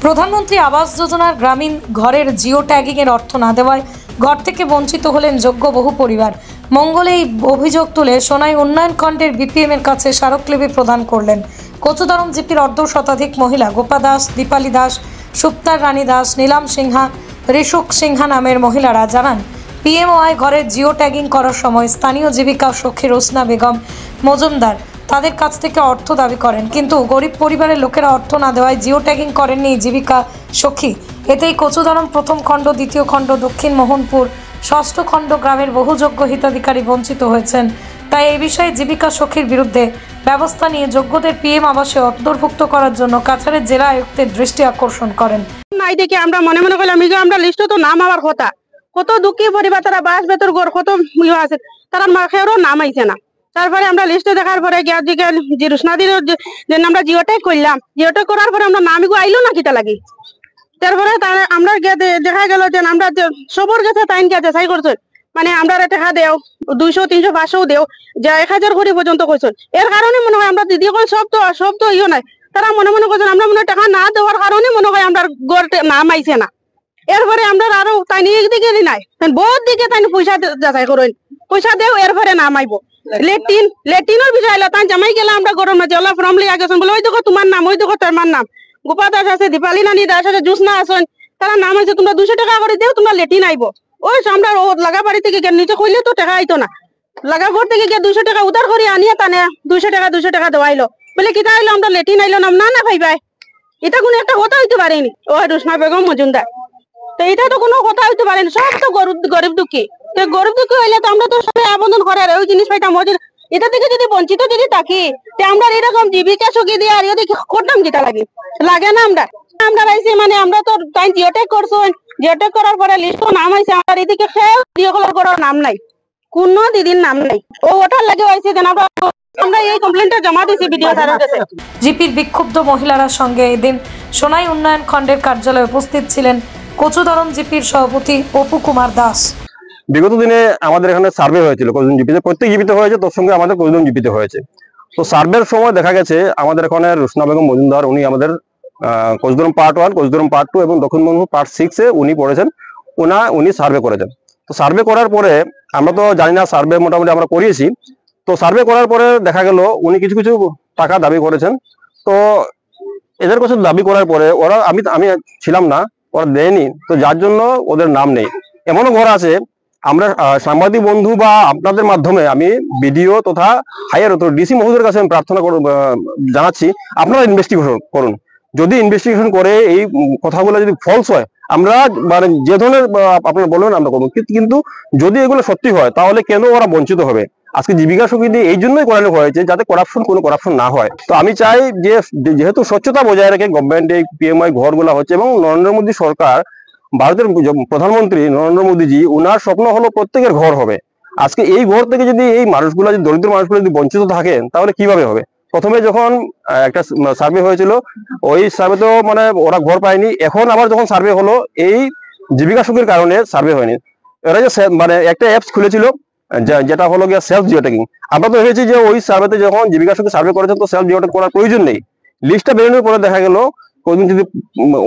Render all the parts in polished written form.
প্রধানমন্ত্রী আবাস যোজনার গ্রামীণ ঘরের জিও ট্যাগিং এর অর্থ না দেওয়ায় ঘর থেকে বঞ্চিত হলেন যোগ্য বহু পরিবার। মঙ্গলে এই অভিযোগ তুলে সোনাই উন্নয়ন খণ্ডের বিপিএম এর কাছে স্মারকলিপি প্রদান করলেন কচুদরম জিপির অর্ধ শতাধিক মহিলা গোপা দাস, দীপালি দাস, সুপ্তার রানী দাস, নীলাম সিংহা, ঋষুক সিংহা নামের মহিলারা জানান, পিএমওআই ঘরের জিও ট্যাগিং করার সময় স্থানীয় জীবিকা সখী রোসনা বেগম মজুমদার তাদের কাছ থেকে অর্থ দাবি করেন, কিন্তু গরিব পরিবারের লোকেরা অর্থ না দেওয়ায় জিও ট্যাগিং করেননি জীবিকা সখী। এতেই কচুদরম প্রথম খণ্ড, দ্বিতীয় খণ্ড, দক্ষিণ মোহনপুর, ষষ্ঠ খণ্ড গ্রামের বহু যোগ্য হিতাধিকারী বঞ্চিত হয়েছেন। তাই এই বিষয়ে জীবিকা সখীর বিরুদ্ধে ব্যবস্থা নিয়ে যোগ্যদের পিএম আবাসে অন্তর্ভুক্ত করার জন্য কাছাড়ের জেলা আয়ুক্তের দৃষ্টি আকর্ষণ করেন। নাই দেখে আমরা মনে মনে করলাম আমরা লিস্টে তো নাম আমার কথা, কত দুঃখী পরিবার তারা বাস বেতর গড় কত আছে, তারা মাখেরও নাম আইছে না। তারপরে আমরা লিস্টে দেখার পরে যে রুসনাদির যে আমরা জিওটেক করলাম, জিওটেক করার পরে আমরা নামিগো আইলো না কিতা লাগি। তারপরে আমরা দেখা গেল যে আমরা সবর গেছে তাইন গেছে সাই করছে, মানে আমরা টাকা দেও 200, 300, 500 দেও, যে 1000 করে পর্যন্ত কইছেন। এর কারণে মনে হয় আমরা দিদি কই সব তো ইয়ে নাই, তারা মনে মনে করছেন আমরা মনে টাকা না দেওয়ার কারণে মনে হয় আমরা গড় নাম আইছে না। এরপরে আমরা আরো তাই একদিকে নাই বহুত দিকে তাই পয়সা যাচাই করেন, পয়সা দেও এরপরে নাম আইব। লেটিনের বিষয় এলো তাই জামাই গেলে আমরা গরম মাঝে ওলা ফর্ম লিয়া গেছেন, বলে ওই দেখো তোমার নাম, ওই দেখো তোমার নাম, গোপা দাস আছে, দীপালি নানি দাস আছে, জুসনা আছেন, তারা নাম আছে, তোমরা 200 টাকা করে দেও, তোমরা লেটিন আইব। ওই আমরা লাগা বাড়ি থেকে নিচে কইলে তো টাকা আইতো না, লাগা ঘর থেকে গিয়ে 200 টাকা উদার করে আনিয়ে টানে 200 টাকা দেওয়াইলো, বলে কিতা আইলো আমরা লেটিন আইলো নাম না ভাই ভাই, এটা কোনো একটা কথা হইতে পারেনি। ও রোসনা বেগম মজুমদার, তো এটা তো কোনো কথা হইতে পারেনি, সব তো গরিব দুঃখী। তো গরিব দুঃখী হইলে তো আমরা তো সবাই আবেদন করে ওই জিনিস পাইতাম। এটা থেকে যদি বঞ্চিত যদি থাকি, আমরা এরকম জীবিকা সখী দিয়ে আর এদিকে করতাম কিতা লাগে না। আমরা আইছি মানে আমরা তো তাই জিওটেক করছো, জিওটেক করার পরে লিস্ট নাম আইছে, আমার এদিকে খেয়ে জিওকলার করার নাম নাই, কোনো দিদির নাম নাই। ও ওটার লাগে আইছে যেন আমরা এই কমপ্লেনটা জমা দিয়েছি বিডিও স্যারের কাছে। জিপির বিক্ষুব্ধ মহিলার সঙ্গে এদিন সোনাই উন্নয়ন খণ্ডের কার্যালয়ে উপস্থিত ছিলেন কচুদরম জিপির সভাপতি অপু কুমার দাস। বিগত দিনে আমাদের এখানে সার্ভে হয়েছিল কচুদরম জিপিতে, প্রত্যেক জিপিতে হয়েছে, তোর সঙ্গে আমাদের কচুদরম জিপিতে হয়েছে। তো সার্ভের সময় দেখা গেছে আমাদের এখানে রোসনা বেগম মজুমদার, উনি আমাদের কচুদরম পার্ট 1, কচুদরম পার্ট 2 এবং দক্ষিণ মোহনপুর পার্ট 6-এ উনি পড়েছেন, উনি সার্ভে করেছেন। তো সার্ভে করার পরে আমরা তো জানি না, সার্ভে মোটামুটি আমরা করিয়েছি। তো সার্ভে করার পরে দেখা গেল উনি কিছু কিছু টাকা দাবি করেছেন। তো এদের কাছে দাবি করার পরে ওরা, আমি ছিলাম না, ওরা দেয়নি, তো যার জন্য ওদের নাম নেই। এমনও ঘর আছে, আমরা সাংবাদিক বন্ধু বা আপনাদের মাধ্যমে আমি বিডিও তথা হায়ার ডিসি মহোদয়ের কাছে আমি প্রার্থনা জানাচ্ছি, আপনারা ইনভেস্টিগেশন করুন। যদি ইনভেস্টিগেশন করে এই কথাগুলো যদি ফলস হয়, আমরা মানে যে ধরনের আপনারা বলবেন আমরা করবো, কিন্তু যদি এগুলো সত্যি হয় তাহলে কেন ওরা বঞ্চিত হবে? আজকে জীবিকা সখী দিয়ে এই জন্যই করানো হয়েছে যাতে কোনো করাপশন না হয়। তো আমি চাই যে যেহেতু স্বচ্ছতা বজায় রেখে গভর্নমেন্ট এই পিএমআই ঘরগুলো হচ্ছে, এবং নরেন্দ্র মোদী সরকার, ভারতের প্রধানমন্ত্রী নরেন্দ্র মোদীজি, উনার স্বপ্ন হলো প্রত্যেকের ঘর হবে। আজকে এই ঘর থেকে যদি এই মানুষগুলো, দরিদ্র মানুষগুলো যদি বঞ্চিত থাকেন তাহলে কিভাবে হবে? প্রথমে যখন একটা সার্ভে হয়েছিল, ওই সার্ভেতেও মানে ওরা ঘর পায়নি। এখন আবার যখন সার্ভে হলো, এই জীবিকা সখীর কারণে সার্ভে হয়নি। এরা যে মানে একটা অ্যাপস খুলেছিল যেটা হলো গিয়ে সেলফ জিওটেকিং। আমরা তো ভেবেছি যে ওই সার্ভেতে যখন জীবিকা সখী সার্ভে করেছেন তো সেলফ জিওটেক করার প্রয়োজন নেই। লিস্টটা বেরোনোর পরে দেখা গেল যদি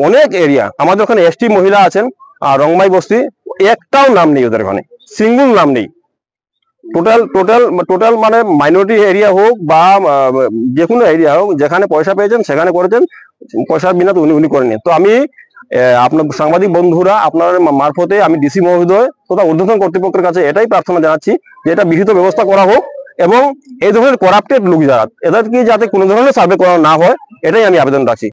অনেক এরিয়া আমাদের ওখানে এসটি মহিলা আছেন, আর রংমাই বস্তি, একটাও নাম নেই ওদের ওখানে, সিঙ্গল নাম নেই। টোটাল মানে মাইনরিটি এরিয়া হোক বা যে কোনো এরিয়া হোক, যেখানে পয়সা পেয়েছেন সেখানে করেছেন, পয়সার বিনা তো উনি করেনি। তো আমি আপনার সাংবাদিক বন্ধুরা, আপনার মারফতে আমি ডিসি মহোদয় তথা ঊর্ধ্বতন কর্তৃপক্ষের কাছে এটাই প্রার্থনা জানাচ্ছি যে এটা বিহিত ব্যবস্থা করা হোক, এবং এই ধরনের করাপ্টেড লোক যারা, এদেরকে যাতে কোনো ধরনের সার্ভে করা না হয়, এটাই আমি আবেদন রাখছি।